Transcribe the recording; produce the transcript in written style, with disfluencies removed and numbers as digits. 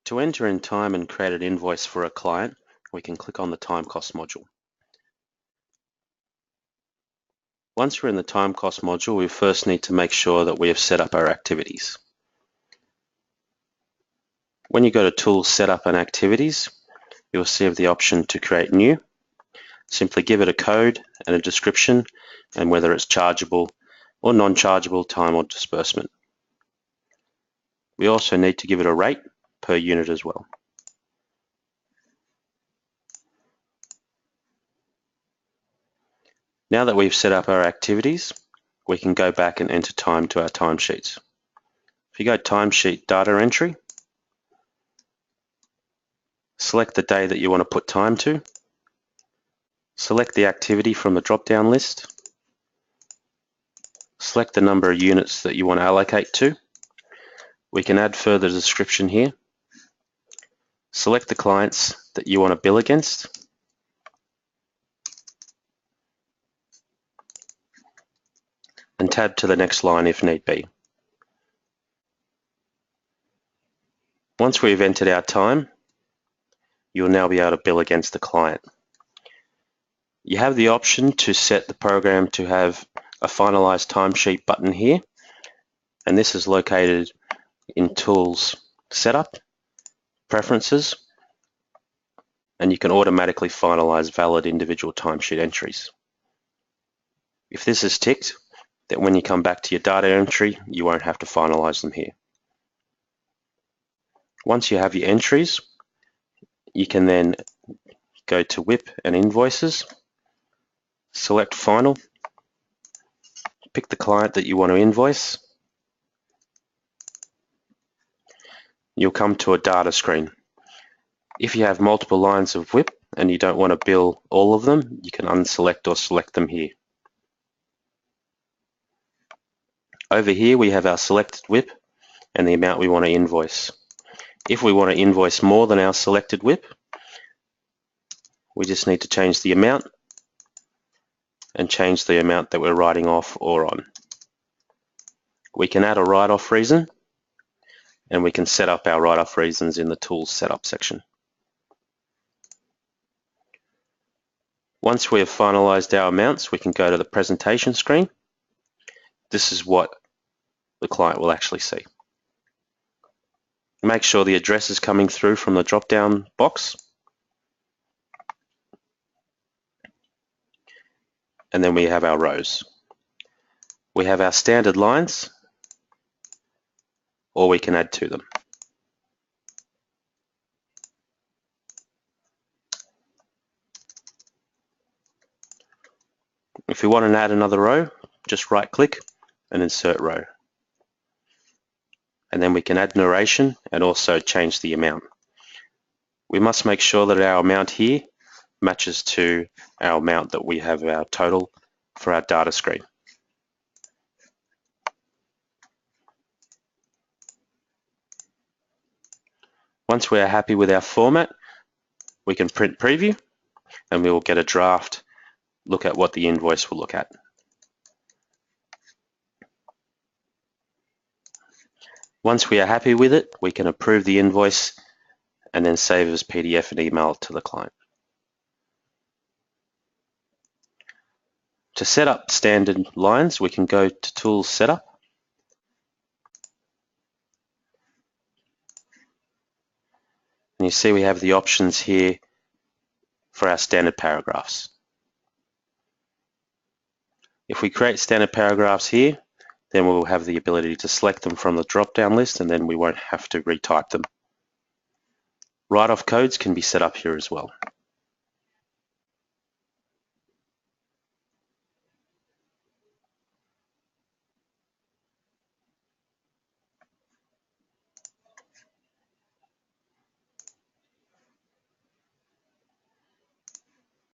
To enter in time and create an invoice for a client, we can click on the time cost module. Once we're in the time cost module, we first need to make sure that we have set up our activities. When you go to Tools, Setup and Activities, you'll see the option to create new. Simply give it a code and a description and whether it's chargeable or non-chargeable time or disbursement. We also need to give it a rate per unit as well. Now that we've set up our activities, we can go back and enter time to our timesheets. If you go Timesheet Data Entry, select the day that you want to put time to, select the activity from the drop-down list, select the number of units that you want to allocate to. We can add further description here. Select the clients that you want to bill against. And tab to the next line if need be. Once we've entered our time, you'll now be able to bill against the client. You have the option to set the program to have a finalize timesheet button here, and this is located in Tools, Setup, Preferences, and you can automatically finalize valid individual timesheet entries. If this is ticked, then when you come back to your data entry, you won't have to finalize them here. Once you have your entries, you can then go to WIP and Invoices, select Final, pick the client that you want to invoice. You'll come to a data screen. If you have multiple lines of WIP and you don't want to bill all of them, you can unselect or select them here. Over here we have our selected WIP and the amount we want to invoice. If we want to invoice more than our selected WIP, we just need to change the amount and change the amount that we're writing off or on. We can add a write-off reason, and we can set up our write-off reasons in the Tools Setup section. Once we have finalized our amounts, we can go to the presentation screen. This is what the client will actually see. Make sure the address is coming through from the drop-down box. And then we have our rows. We have our standard lines, or we can add to them. If we want to add another row, just right-click and insert row. And then we can add narration and also change the amount. We must make sure that our amount here matches to our amount that we have our total for our data screen. Once we are happy with our format, we can print preview and we will get a draft look at what the invoice will look at. Once we are happy with it, we can approve the invoice and then save as PDF and email it to the client. To set up standard lines, we can go to Tools Setup. And you see we have the options here for our standard paragraphs. If we create standard paragraphs here, then we'll have the ability to select them from the drop-down list and then we won't have to retype them. Write-off codes can be set up here as well.